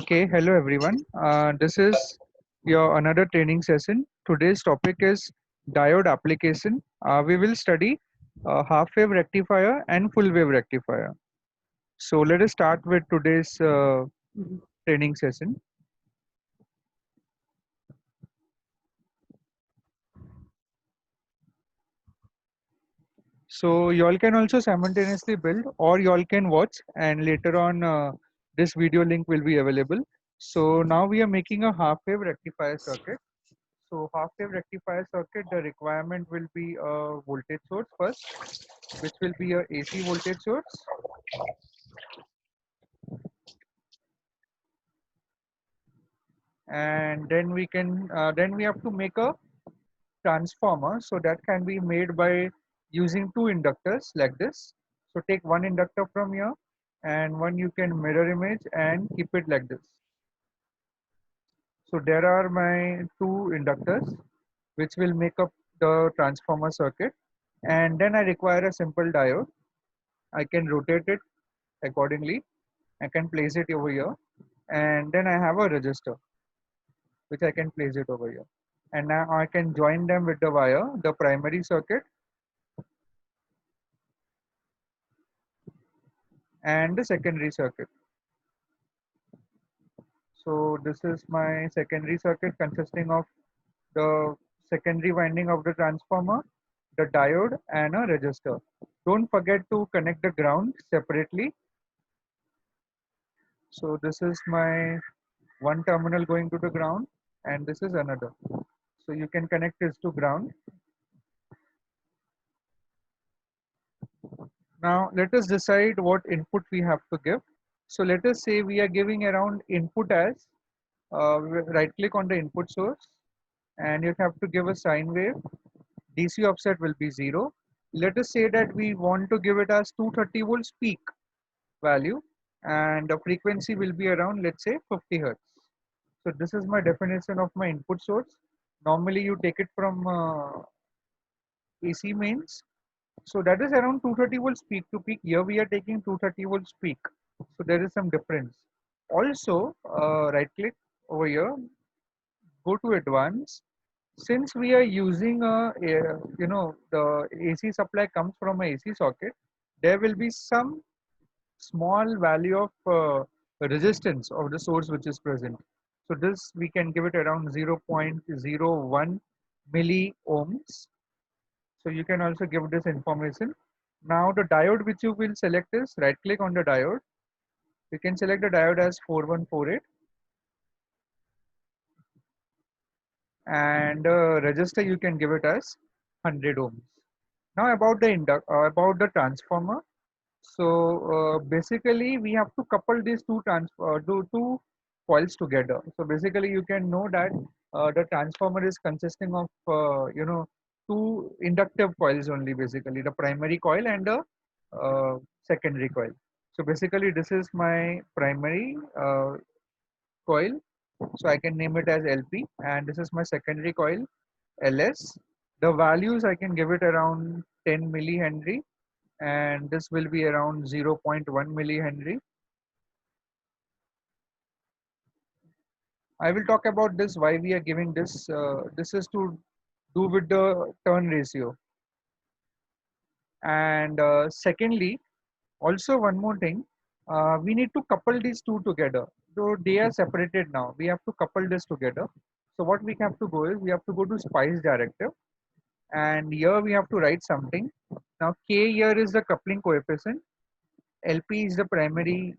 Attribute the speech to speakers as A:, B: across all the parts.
A: Okay, hello everyone. This is your another training session. Today's topic is diode application. We will study half wave rectifier and full wave rectifier. So let us start with today's training session. So you all can also simultaneously build, or you all can watch, and later on this video link will be available. So now we are making a half wave rectifier circuit. So half wave rectifier circuit, the requirement will be a voltage source first, which will be a AC voltage source, and then we have to make a transformer. So that can be made by using two inductors like this. So take one inductor from here, and one you can mirror image and keep it like this. So there are my two inductors, which will make up the transformer circuit, and then I require a simple diode. I can rotate it accordingly. I can place it over here, and then I have a resistor which I can place it over here. And now I can join them with the wire, the primary circuit and the secondary circuit. So this is my secondary circuit consisting of the secondary winding of the transformer, the diode and a resistor. Don't forget to connect the ground separately. So this is my one terminal going to the ground and this is another. So you can connect this to ground. Now let us decide what input we have to give. So let us say we are giving around input as right click on the input source and you have to give a sine wave. DC offset will be 0. Let us say that we want to give it as 230 volts peak value and the frequency will be around, let's say, 50 hertz. So this is my definition of my input source. Normally you take it from AC mains. So that is around 230 volts peak to peak. Here we are taking 230 volts peak. So there is some difference. Also, right click over here, go to advanced. Since we are using the AC supply comes from a AC socket, there will be some small value of resistance of the source which is present. So this we can give it around 0.01 milli ohms. So you can also give this information. Now the diode which you will select is right click on the diode. You can select the diode as 4148 and register you can give it as 100 ohms. Now about the transformer. So basically we have to couple these two coils together. So basically you can know that the transformer is consisting of two inductive coils only, basically the primary coil and the secondary coil. So basically this is my primary coil, so I can name it as LP, and this is my secondary coil LS. The values I can give it around 10 millihenry, and this will be around 0.1 millihenry. I will talk about this why we are giving this. This is to do with the turn ratio. And secondly, also one more thing, we need to couple these two together. So they are separated now. We have to couple this together. So what we have to go is we have to go to Spice Directive, and here we have to write something. Now K here is the coupling coefficient, LP is the primary,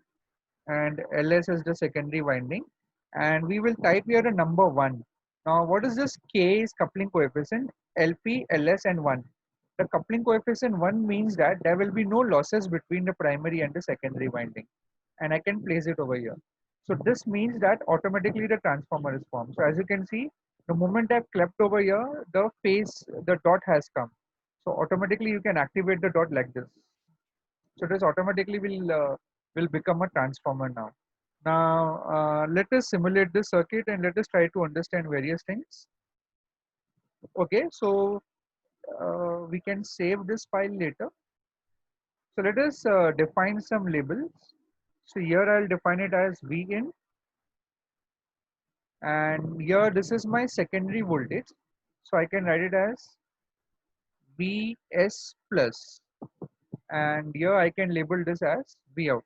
A: and LS is the secondary winding, and we will type here a number 1. Now what is this? K is coupling coefficient, LP, LS and 1. The coupling coefficient 1 means that there will be no losses between the primary and the secondary winding, and I can place it over here. So this means that automatically the transformer is formed. So as you can see, the moment I've clicked over here, the dot has come. So automatically you can activate the dot like this. So this automatically will become a transformer now. Now let us simulate this circuit and let us try to understand various things. Okay, so we can save this file later. So let us define some labels. So here I'll define it as V in, And here this is my secondary voltage, so I can write it as Vs plus, and here I can label this as V out.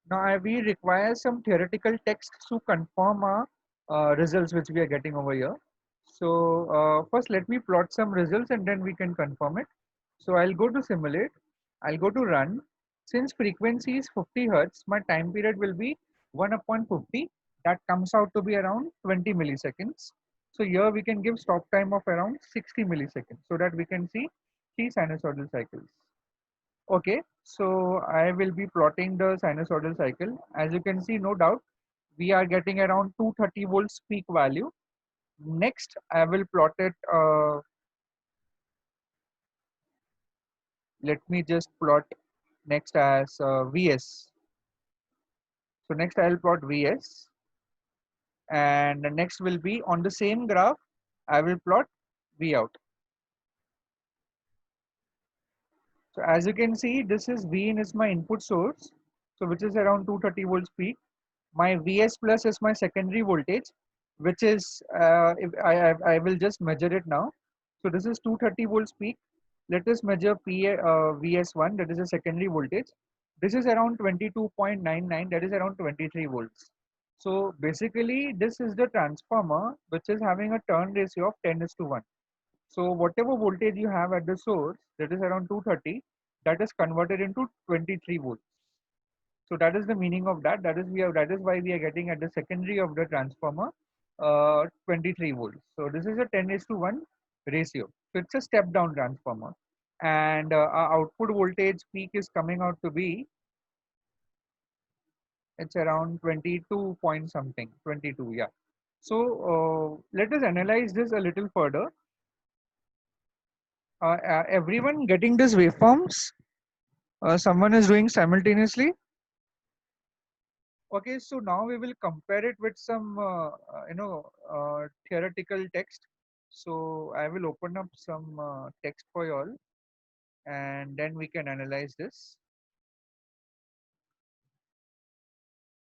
A: Now we require some theoretical text to confirm our results which we are getting over here. So first let me plot some results and then we can confirm it. So I'll go to simulate, I'll go to run. Since frequency is 50 Hertz, my time period will be 1 upon 50. That comes out to be around 20 milliseconds. So here we can give stop time of around 60 milliseconds so that we can see 3 sinusoidal cycles. Okay, so I will be plotting the sinusoidal cycle. As you can see, no doubt, we are getting around 230 volts peak value. Next, I will plot it. Let me just plot next as Vs. So next I will plot Vs, and the next will be on the same graph. I will plot V out. So as you can see, this is V in is my input source, so which is around 230 volts peak. My Vs plus is my secondary voltage, which is if I will just measure it now. So this is 230 volts peak. Let us measure Vs1, that is a secondary voltage. This is around 22.99, that is around 23 volts. So basically this is the transformer which is having a turn ratio of 10:1. So whatever voltage you have at the source, that is around 230, that is converted into 23 volts. So that is the meaning of that. That is that is why we are getting at the secondary of the transformer 23 volts. So this is a 10:1 ratio. So it's a step down transformer. And our output voltage peak is coming out to be, it's around 22 point something, 22, yeah. So let us analyze this a little further. Everyone getting this waveforms? Someone is doing simultaneously? Okay, so now we will compare it with some, theoretical text. So I will open up some text for you all, and then we can analyze this.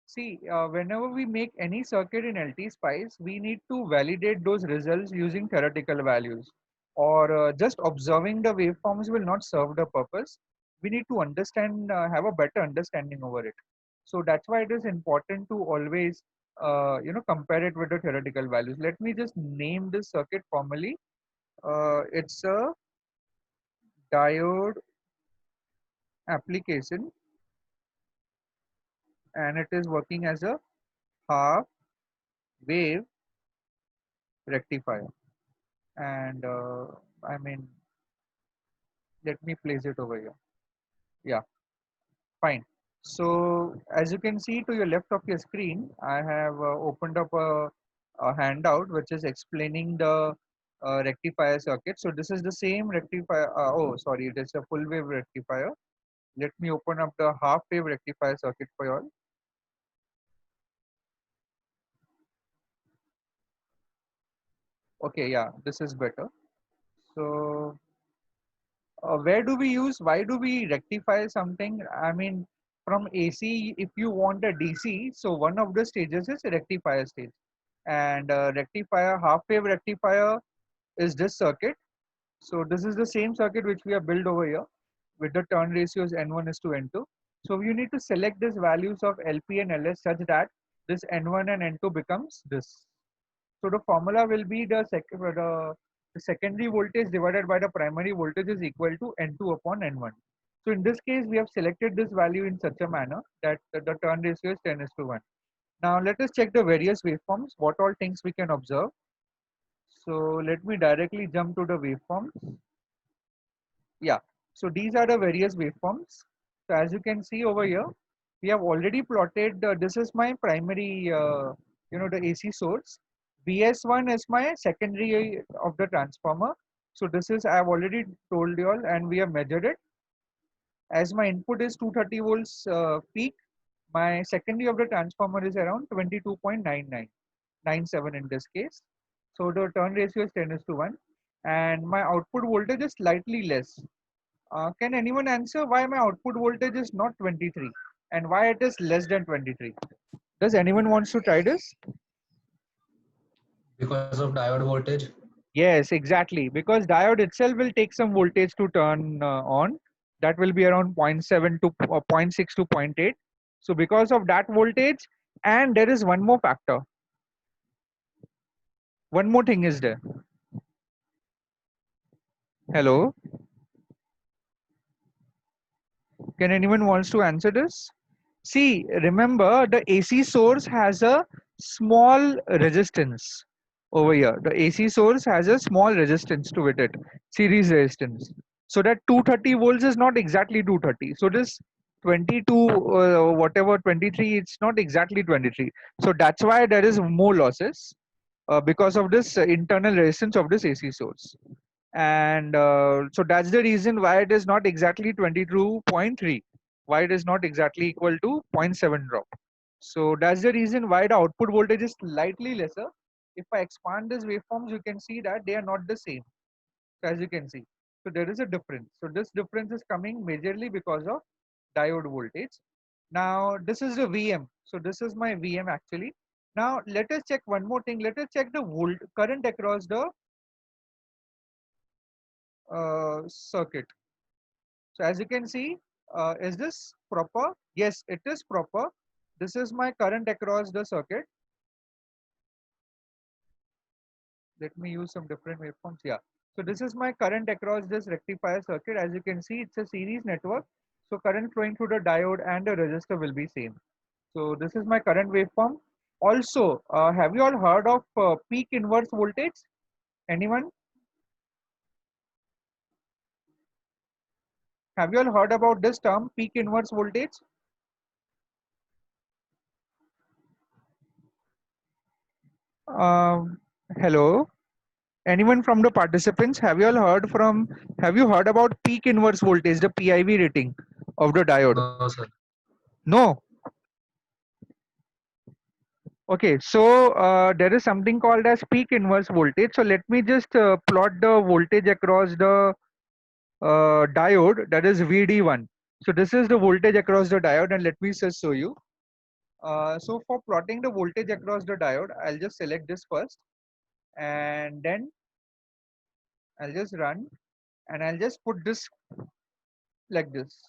A: See, whenever we make any circuit in LT Spice, we need to validate those results using theoretical values, or just observing the waveforms will not serve the purpose. We need to understand, have a better understanding over it. So that's why it is important to always, compare it with the theoretical values. Let me just name this circuit formally. It's a diode application, and it is working as a half wave rectifier. And I mean, let me place it over here. Yeah, fine. So as you can see to your left of your screen, I have opened up a handout which is explaining the rectifier circuit. So this is the same rectifier. Oh, sorry, it is a full wave rectifier. Let me open up the half wave rectifier circuit for you all. Okay, yeah, this is better. So where do we use, why do we rectify something? I mean, from AC, if you want a DC, so one of the stages is rectifier stage. And rectifier, half wave rectifier is this circuit. So this is the same circuit which we have built over here with the turn ratios N1 is to N2. So you need to select these values of LP and LS such that this N1 and N2 becomes this. So the formula will be the secondary voltage divided by the primary voltage is equal to N2 upon N1. So in this case, we have selected this value in such a manner that the turn ratio is 10:1. Now let us check the various waveforms, what all things we can observe. So let me directly jump to the waveforms. Yeah, so these are the various waveforms. So as you can see over here, we have already plotted, this is my primary, the AC source. Vs1 is my secondary of the transformer. So this is, I have already told you all, and we have measured it. As my input is 230 volts peak, my secondary of the transformer is around 22.9997 in this case. So the turn ratio is 10:1, and my output voltage is slightly less. Can anyone answer why my output voltage is not 23 and why it is less than 23? Does anyone wants to try this?
B: Because of diode voltage.
A: Yes, exactly. Because diode itself will take some voltage to turn on. That will be around zero point 0.7 to zero point 0.6 to zero point 0.8. So because of that voltage, and there is one more factor. One more thing is there. Hello, can anyone wants to answer this? See, remember the AC source has a small resistance over here. The AC source has a small resistance to it, series resistance. So that 230 volts is not exactly 230. So this 22, whatever 23, it's not exactly 23. So that's why there is more losses because of this internal resistance of this AC source. And so that's the reason why it is not exactly 22.3, why it is not exactly equal to zero point 0.7 drop. So that's the reason why the output voltage is slightly lesser. If I expand these waveforms, you can see that they are not the same. So as you can see, so there is a difference. So this difference is coming majorly because of diode voltage. Now this is the VM. So this is my VM actually. Now let us check one more thing. Let us check the volt current across the circuit. So as you can see, is this proper? Yes, it is proper. This is my current across the circuit. Let me use some different waveforms. Yeah. So this is my current across this rectifier circuit. As you can see, it's a series network. So current flowing through the diode and the resistor will be same. So this is my current waveform. Also, have you all heard of peak inverse voltage? Anyone? Have you all heard about this term, peak inverse voltage? Um, Hello. Anyone from the participants, have you heard about peak inverse voltage, the PIV rating of the diode?
B: No, sir.
A: No. Okay, so there is something called as peak inverse voltage. So let me just plot the voltage across the diode, that is VD1. So this is the voltage across the diode, and let me just show you. So for plotting the voltage across the diode, I'll just select this first, and then I'll just run, and I'll just put this like this.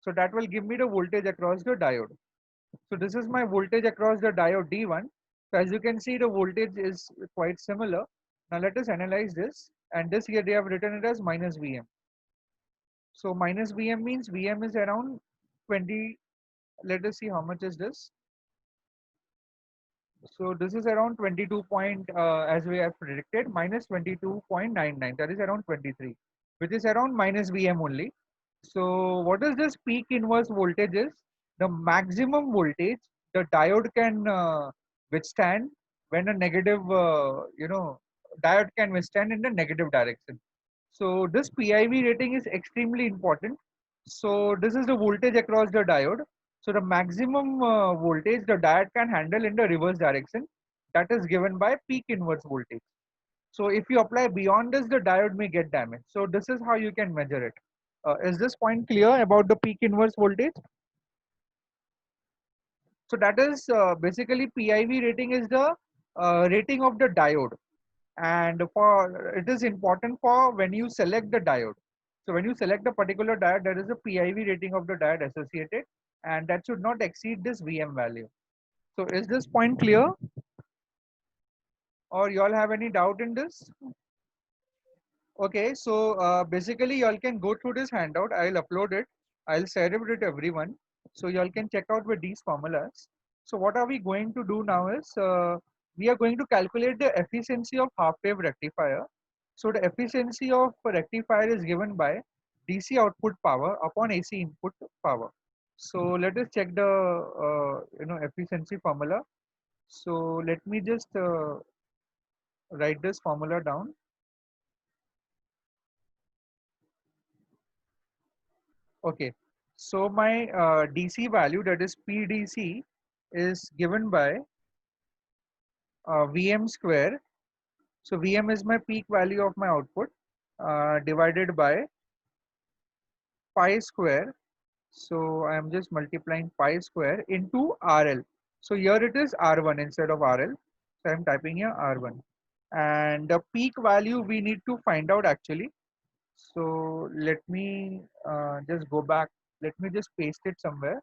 A: So that will give me the voltage across the diode. So this is my voltage across the diode D1. So as you can see, the voltage is quite similar. Now let us analyze this. And this here they have written it as minus Vm. So minus Vm means Vm is around 20. Let us see how much is this. So this is around 22 point, as we have predicted, minus 22.99. That is around 23, which is around minus Vm only. So what is this peak inverse voltage is? The maximum voltage the diode can withstand when a negative, diode can withstand in the negative direction. So this PIV rating is extremely important. So this is the voltage across the diode. So the maximum voltage the diode can handle in the reverse direction, that is given by peak inverse voltage. So if you apply beyond this, the diode may get damaged. So this is how you can measure it. Is this point clear about the peak inverse voltage? So that is basically PIV rating is the rating of the diode, and for it is important for when you select the diode. So when you select a particular diode, there is a PIV rating of the diode associated, and that should not exceed this VM value. So is this point clear, or you all have any doubt in this? Okay, so basically you all can go through this handout. I'll upload it. I'll share it with everyone. So you all can check out with these formulas. So what are we going to do now is we are going to calculate the efficiency of half wave rectifier. So the efficiency of a rectifier is given by DC output power upon AC input power. So let us check the efficiency formula. So let me just write this formula down. Okay, so my DC value, that is PDC, is given by Vm square. So Vm is my peak value of my output divided by pi square. So I am just multiplying pi square into RL. So here it is R1 instead of RL. So I'm typing here R1. And the peak value we need to find out actually. So let me just go back. Let me just paste it somewhere.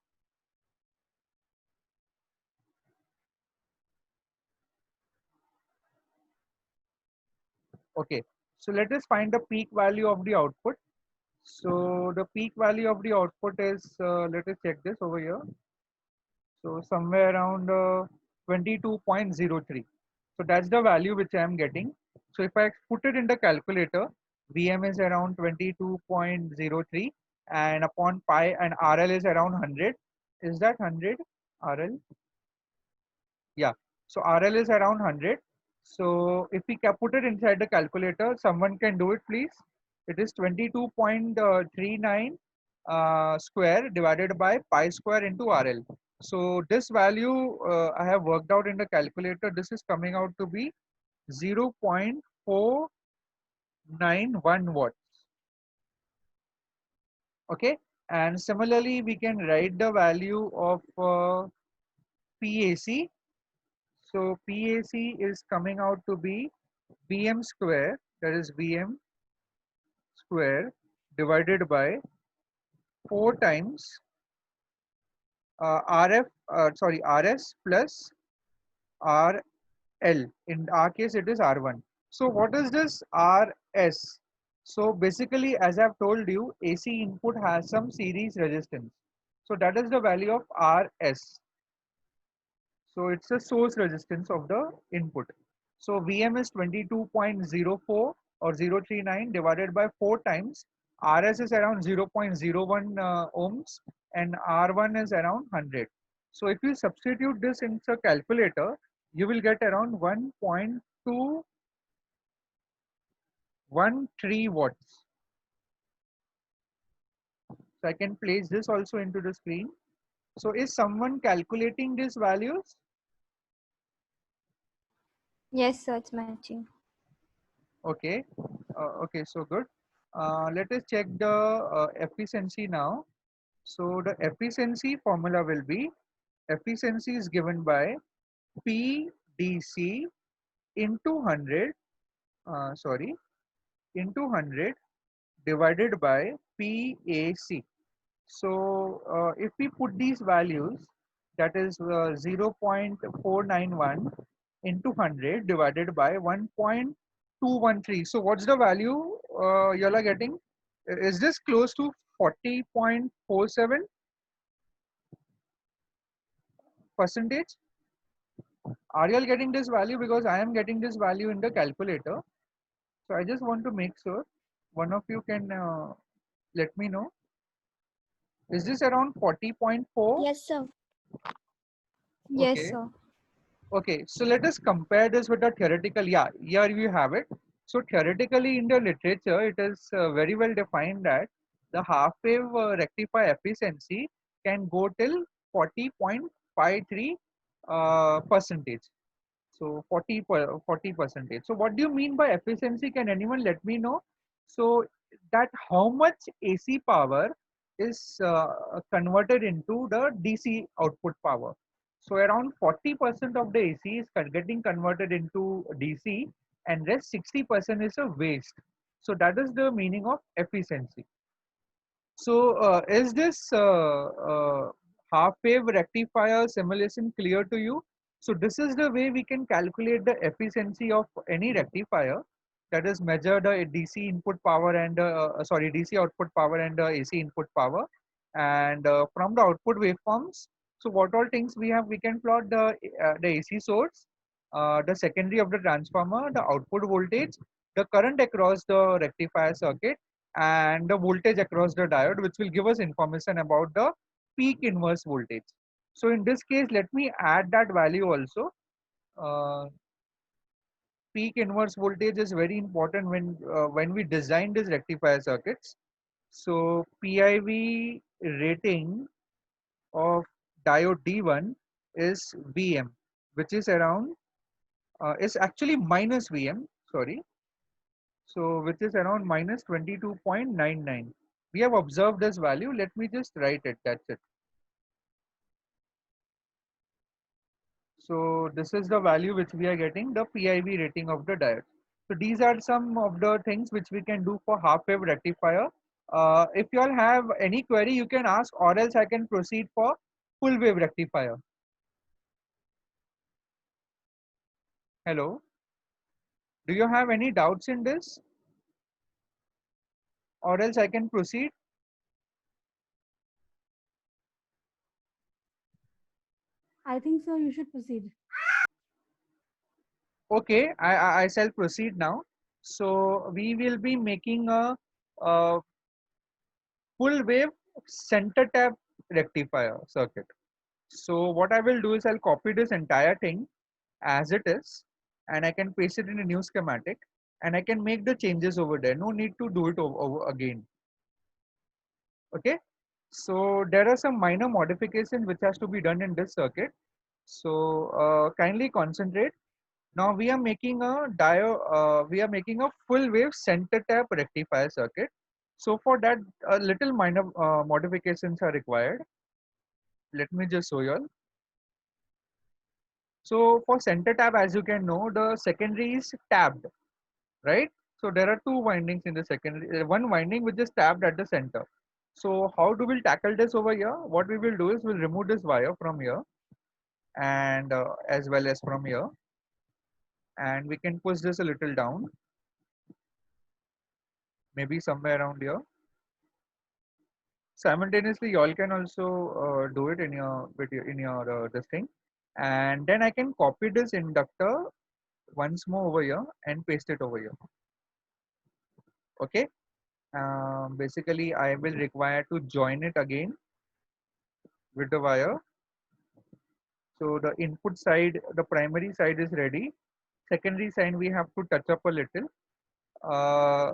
A: Okay. So let us find the peak value of the output. So the peak value of the output is, let us check this over here. So somewhere around 22.03. So that's the value which I am getting. So if I put it in the calculator, VM is around 22.03 and upon pi and RL is around 100. Is that 100 RL? Yeah. So RL is around 100. So if we put it inside the calculator, someone can do it, please. It is 22.39 square divided by pi square into RL. So this value I have worked out in the calculator. This is coming out to be 0.491 watts. Okay. And similarly, we can write the value of PAC. So PAC is coming out to be Vm square, that is Vm square divided by 4 times RS plus RL. In our case, it is R1. So what is this RS? So basically, as I've told you, AC input has some series resistance. So that is the value of RS. So it's the source resistance of the input. So Vm is 22.04 or 039 divided by 4 times. RS is around 0.01 ohms and R1 is around 100. So if you substitute this into a calculator, you will get around 1.213 watts. So I can place this also into the screen. So is someone calculating these values?
B: Yes, sir, it's matching.
A: Okay. Okay, so good. Let us check the efficiency now. So the efficiency formula will be, efficiency is given by PDC into 100, into 100 divided by PAC. So if we put these values, that is 0.491 into 100 divided by 1.213. So what's the value you all are getting? Is this close to 40.47 percentage? Are you all getting this value? Because I am getting this value in the calculator. So I just want to make sure one of you can let me know. Is this around 40.4?
C: Yes, sir.
B: Yes,
A: Okay.
B: sir.
A: Okay, so let us compare this with the theoretical. Yeah, here you have it. So theoretically in the literature, it is very well defined that the half wave rectifier efficiency can go till 40.53 percentage. So 40 percentage. So what do you mean by efficiency? Can anyone let me know? So that how much AC power is converted into the DC output power. So around 40% of the AC is getting converted into DC and rest 60% is a waste. So that is the meaning of efficiency. So is this half wave rectifier simulation clear to you? So this is the way we can calculate the efficiency of any rectifier, that is measure the DC input power and DC output power and AC input power, and from the output waveforms. So what all things we have, we can plot the AC source, the secondary of the transformer, the output voltage, the current across the rectifier circuit, and the voltage across the diode, which will give us information about the peak inverse voltage. So in this case, let me add that value also. Uh, Peak inverse voltage is very important when we design these rectifier circuits. So PIV rating of diode D1 is Vm, which is around is actually minus Vm. Sorry, so which is around minus 22.99. We have observed this value. Let me just write it. That's it. So this is the value which we are getting, the PIV rating of the diode. So these are some of the things which we can do for half wave rectifier. If you all have any query, you can ask, or else I can proceed for full wave rectifier. Hello, do you have any doubts in this, or else I can proceed?
C: I think so. You should proceed.
A: Okay, I shall proceed now. So we will be making a full wave center tap rectifier circuit. So what I will do is I'll copy this entire thing as it is, and I can paste it in a new schematic, and I can make the changes over there. No need to do it over again. Okay. So there are some minor modifications which has to be done in this circuit. So kindly concentrate. Now we are making a we are making a full wave center tap rectifier circuit. So for that, a little minor modifications are required. Let me just show you all. So for center tap, as you can know, the secondary is tapped, right? So there are two windings in the secondary, one winding which is tapped at the center. So how do we tackle this over here? What we will do is we'll remove this wire from here, and as well as from here, and we can push this a little down, maybe somewhere around here. Simultaneously, you all can also do it in your video, in your this thing, and then I can copy this inductor once more over here and paste it over here. Okay. Basically, I will require to join it again with the wire. So the input side, the primary side is ready. Secondary side we have to touch up a little. Uh,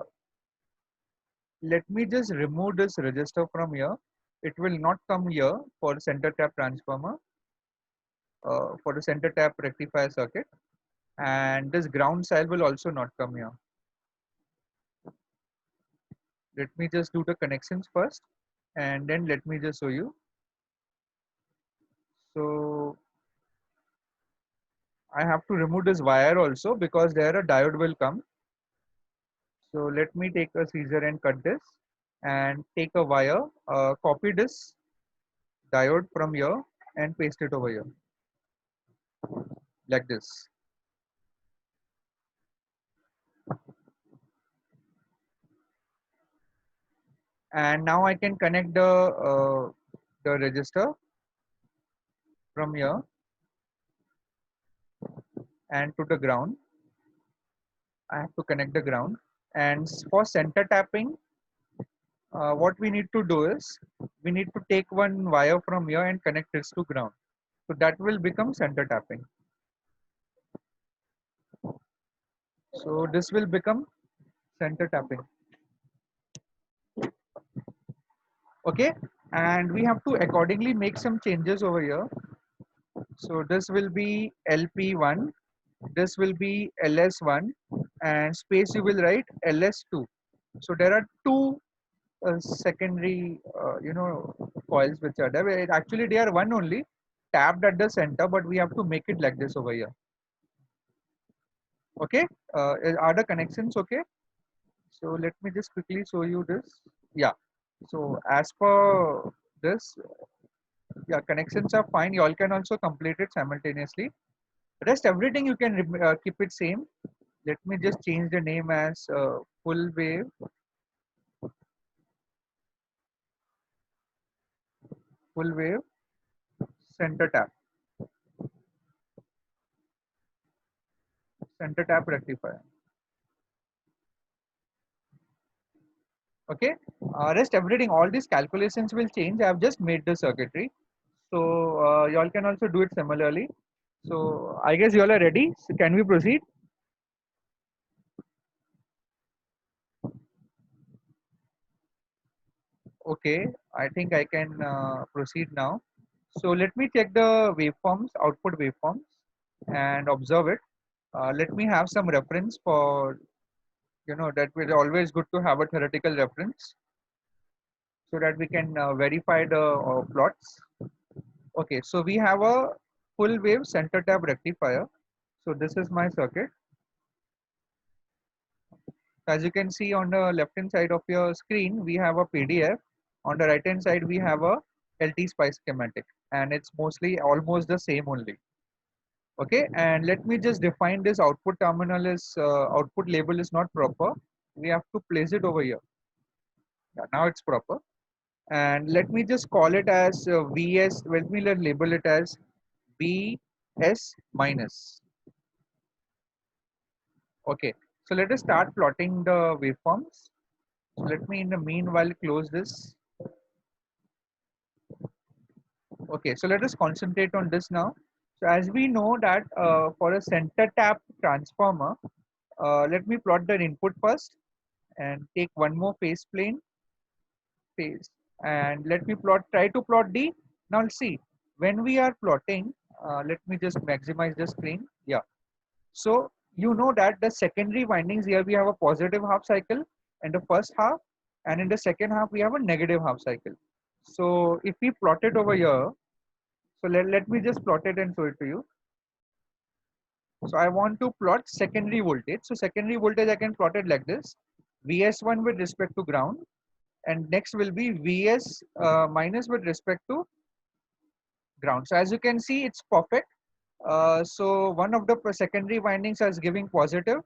A: Let me just remove this resistor from here. It will not come here for center tap transformer, for the center tap rectifier circuit, and this ground side will also not come here. Let me just do the connections first, and then let me just show you. So I have to remove this wire also because there a diode will come. So let me take a scissor and cut this, and take a wire, copy this diode from here and paste it over here like this. And now I can connect the register from here and to the ground. I have to connect the ground. And for center tapping, what we need to do is we need to take one wire from here and connect this to ground. So that will become center tapping. So this will become center tapping. Okay. And we have to accordingly make some changes over here. So this will be LP1, this will be LS1, and space you will write LS2. So there are two secondary, coils which are there. Actually, they are one only, tapped at the center, but we have to make it like this over here. Okay, are the connections okay? So let me just quickly show you this. Yeah. So as per this, yeah, connections are fine. You all can also complete it simultaneously. Rest everything you can keep it same. Let me just change the name as full wave center tap rectifier. Okay. Rest everything, all these calculations will change. I have just made the circuitry, so you all can also do it similarly. So I guess you all are ready. So can we proceed? Okay, I think I can proceed now. So let me check the waveforms, output waveforms, and observe it. Let me have some reference for, that will always good to have a theoretical reference so that we can verify the plots. Okay, so we have a full wave center tap rectifier. So this is my circuit. As you can see on the left hand side of your screen, we have a PDF. On the right hand side, we have a LT Spice schematic, and it's mostly almost the same only. Okay, and let me just define this output terminal is output label is not proper. We have to place it over here. Yeah, now it's proper. And let me just call it as VS. Let me label it as VS minus. Okay, so let us start plotting the waveforms. So let me in the meanwhile close this. Okay, so let us concentrate on this now. So as we know that for a center tap transformer, let me plot the input first and take one more phase plane phase, and let me try to plot the. Now see, when we are plotting, let me just maximize the screen. Yeah. So you know that the secondary windings here we have a positive half cycle in the first half, and in the second half we have a negative half cycle. So if we plot it over here, so let me just plot it and show it to you. So I want to plot secondary voltage. So secondary voltage I can plot it like this: VS1 with respect to ground, and next will be VS minus with respect to ground. So as you can see, it's perfect. So one of the secondary windings is giving positive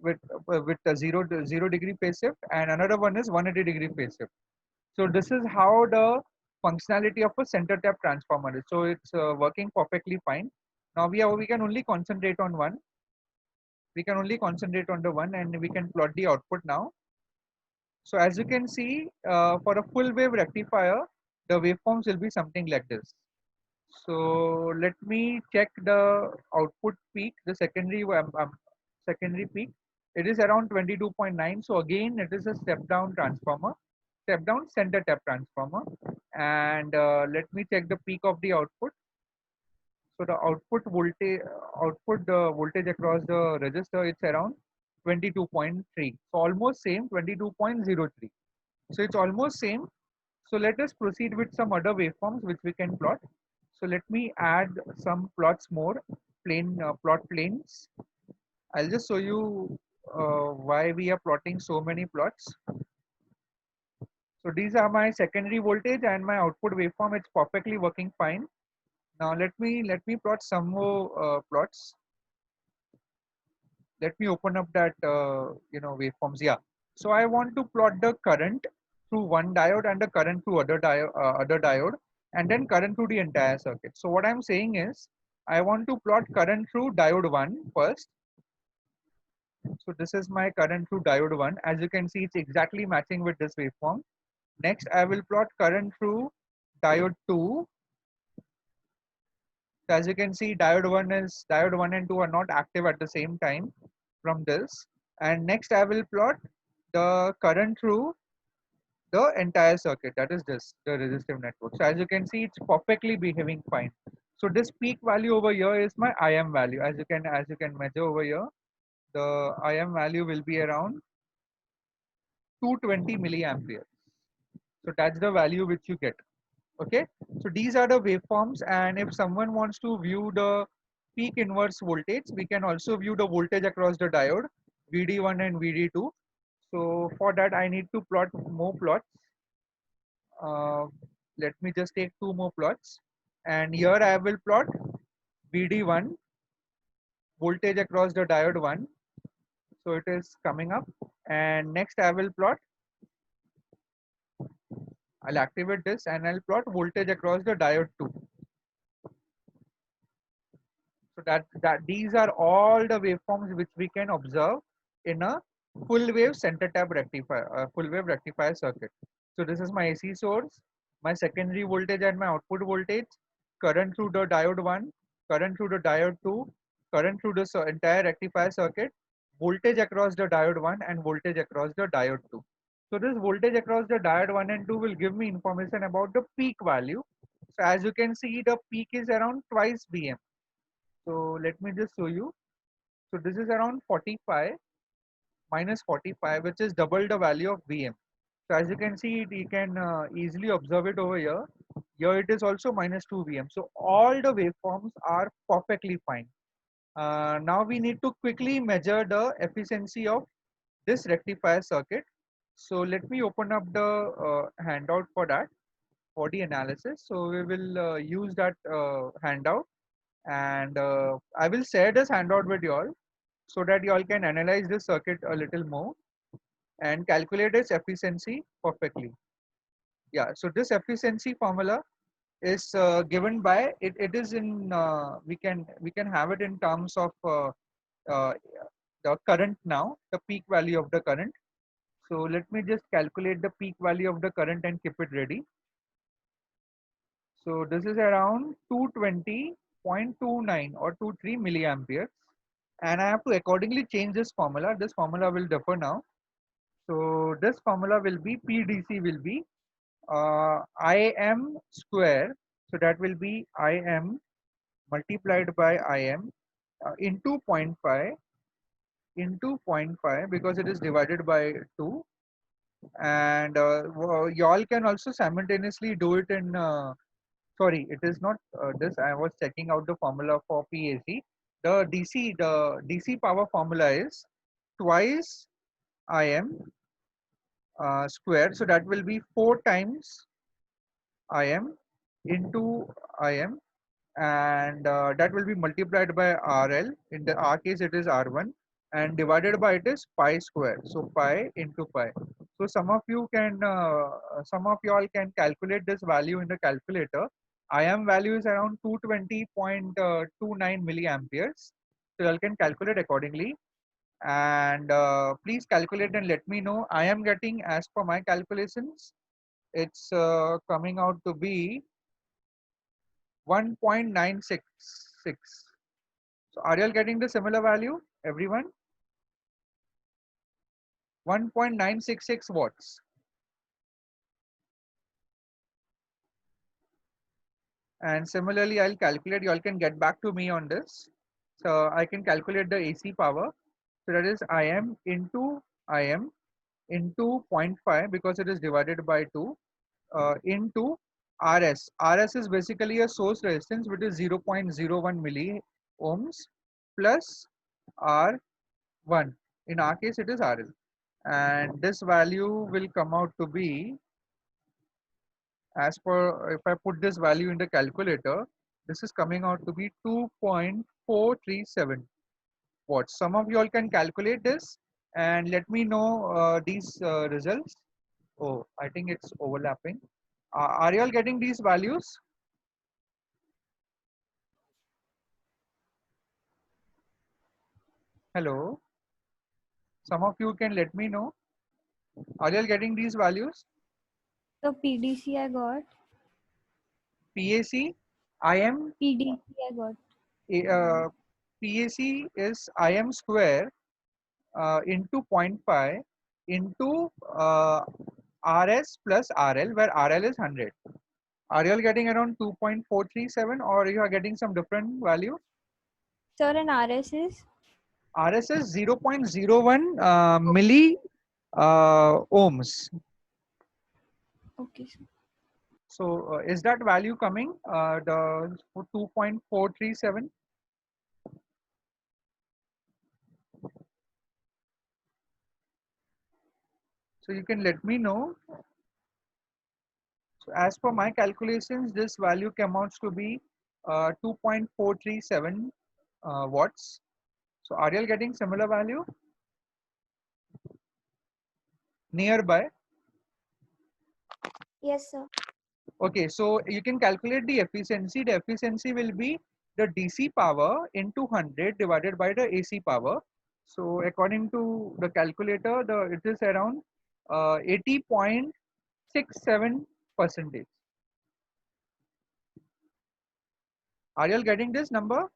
A: with a zero degree phase shift, and another one is 180-degree phase shift. So this is how the functionality of a center tap transformer is. So it's working perfectly fine. Now we can only concentrate on one. We can only concentrate on the one, and we can plot the output now. So as you can see, for a full wave rectifier, the waveforms will be something like this. So let me check the output peak, the secondary peak. It is around 22.9. So again, it is a step down transformer, step down center tap transformer. And let me check the peak of the output. So the output voltage across the resistor, it's around 22.3. So almost same, 22.03. So it's almost same. So let us proceed with some other waveforms which we can plot. So let me add some plots more, plot planes. I'll just show you why we are plotting so many plots. So these are my secondary voltage and my output waveform. It's perfectly working fine. Now let me plot some more plots. Let me open up that waveforms. Yeah. So I want to plot the current through one diode and the current through other diode, and then current through the entire circuit. So what I'm saying is I want to plot current through diode 1 first. So this is my current through diode 1. As you can see, it's exactly matching with this waveform. Next, I will plot current through diode 2. So as you can see, diode 1 and 2 are not active at the same time from this. And next I will plot the current through the entire circuit, that is this, the resistive network. So as you can see, it's perfectly behaving fine. So this peak value over here is my IM value. As you can measure over here, the IM value will be around 220 milliampere. So that's the value which you get. Okay, so these are the waveforms, and if someone wants to view the peak inverse voltage, we can also view the voltage across the diode VD1 and VD2. So for that I need to plot more plots. Let me just take two more plots, and here I will plot VD1 voltage across the diode 1. So it is coming up, and next I will plot, I'll activate this and I'll plot voltage across the diode 2. So that these are all the waveforms which we can observe in a full wave center tap rectifier, full wave rectifier circuit. So this is my AC source, my secondary voltage and my output voltage, current through the diode 1, current through the diode 2, current through the entire rectifier circuit, voltage across the diode 1 and voltage across the diode 2. So this voltage across the diode 1 and 2 will give me information about the peak value. So as you can see, the peak is around twice Bm. So let me just show you. So this is around 45 minus 45, which is double the value of Vm. So as you can see, you can easily observe it over here. Here it is also minus 2 Vm. So all the waveforms are perfectly fine. Now we need to quickly measure the efficiency of this rectifier circuit. So let me open up the handout for that, for the analysis. So we will use that handout, and I will share this handout with you all so that you all can analyze this circuit a little more and calculate its efficiency perfectly. Yeah, so this efficiency formula is given by it is in we can have it in terms of uh, the current now, the peak value of the current. So let me just calculate the peak value of the current and keep it ready. So this is around 220.29 or 23 milliamperes, and I have to accordingly change this formula. This formula will differ now. So this formula will be PDC will be Im square. So that will be Im multiplied by Im into zero point 0.5 into zero point 0.5 because it is divided by 2, and y'all can also simultaneously do it in sorry, it is not this. I was checking out the formula for PAC. The DC power formula is twice Im square. So that will be 4 times Im into Im, and that will be multiplied by RL. In the our case, it is R1, and divided by it is pi square. So pi into pi. So some of you all can calculate this value in the calculator. Im value is around 220.29 milliamperes. So you all can calculate accordingly, and please calculate and let me know. I am getting, as per my calculations, it's coming out to be 1.966. So are you all getting the similar value, everyone? 1.966 watts. And similarly, I'll calculate, you all can get back to me on this. So I can calculate the AC power. So that is Im into Im into zero point 0.5 because it is divided by 2 into RS. RS is basically a source resistance, which is 0.01 milli ohms plus R1. In our case, it is RL. And this value will come out to be, as per, if I put this value in the calculator, this is coming out to be 2.437 watts. Some of you all can calculate this and let me know these results. Oh, I think it's overlapping. Are you all getting these values? Hello. Some of you can let me know. Are you all getting these values?
B: So PDC I got.
A: PAC, Im,
B: PDC I got.
A: PAC is Im square into zero point 0.5 into RS plus RL, where RL is 100. Are you all getting around 2.437 or you are getting some different value?
B: Sir, and RS is?
A: RS is 0.01 milli ohms.
B: Okay, sir.
A: So is that value coming, the 2.437? So you can let me know. So as per my calculations, this value amounts to be 2.437 watts. So are you all getting similar value nearby?
B: Yes, sir.
A: Okay, so you can calculate the efficiency. The efficiency will be the DC power into 100 divided by the AC power. So according to the calculator, it is around 80.67%. Are you all getting this number?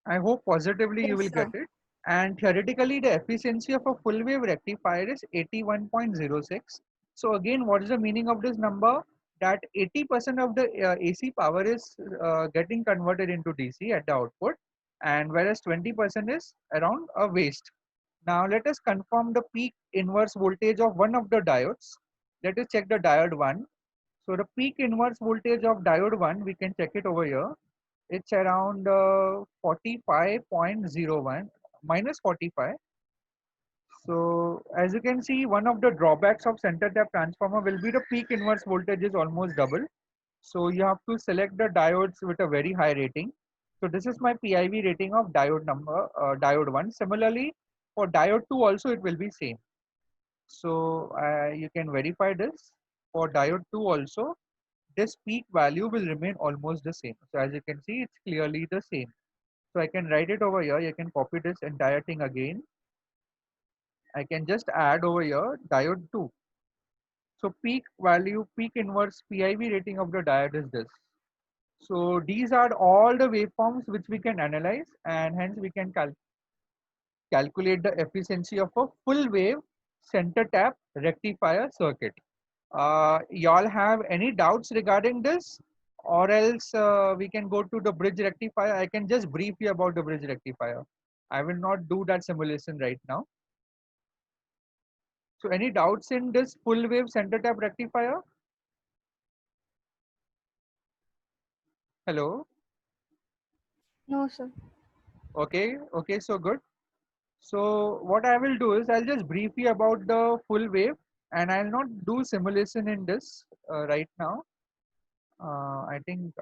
A: I hope positively you
B: Yes,
A: will get
B: sir.
A: it. And theoretically, the efficiency of a full wave rectifier is 81.06. So again, what is the meaning of this number? That 80% of the AC power is getting converted into DC at the output, and whereas 20% is around a waste. Now let us confirm the peak inverse voltage of one of the diodes. Let us check the diode 1. So the peak inverse voltage of diode 1, we can check it over here. It's around 45.01 minus 45. So as you can see, one of the drawbacks of center tap transformer will be the peak inverse voltage is almost double. So you have to select the diodes with a very high rating. So this is my PIV rating of diode 1. Similarly, for diode 2 also it will be same. So you can verify this. For diode 2 also, this peak value will remain almost the same. So as you can see, it's clearly the same. So I can write it over here. You can copy this entire thing again. I can just add over here diode 2. So peak value, peak inverse PIV rating of the diode is this. So these are all the waveforms which we can analyze, and hence we can calculate the efficiency of a full wave center tap rectifier circuit. Y'all have any doubts regarding this, or else we can go to the bridge rectifier. I can just brief you about the bridge rectifier. I will not do that simulation right now. So any doubts in this full wave center tap rectifier? Hello.
B: No, sir.
A: Okay, so good. So what I will do is I'll just brief you about the full wave, and I'll not do simulation in this right now. I think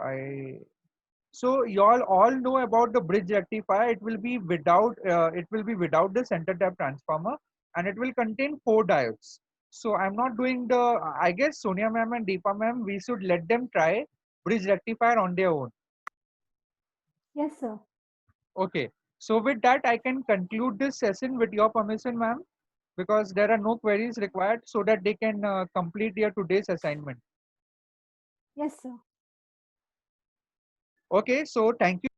A: so you all know about the bridge rectifier. It will be without the center tap transformer, and it will contain 4 diodes. So I'm not doing the, I guess Sonia ma'am and Deepa ma'am, we should let them try bridge rectifier on their own.
C: Yes, sir.
A: Okay. So with that, I can conclude this session with your permission, ma'am, because there are no queries required, so that they can complete their today's assignment.
C: Yes, sir.
A: Okay. So thank you.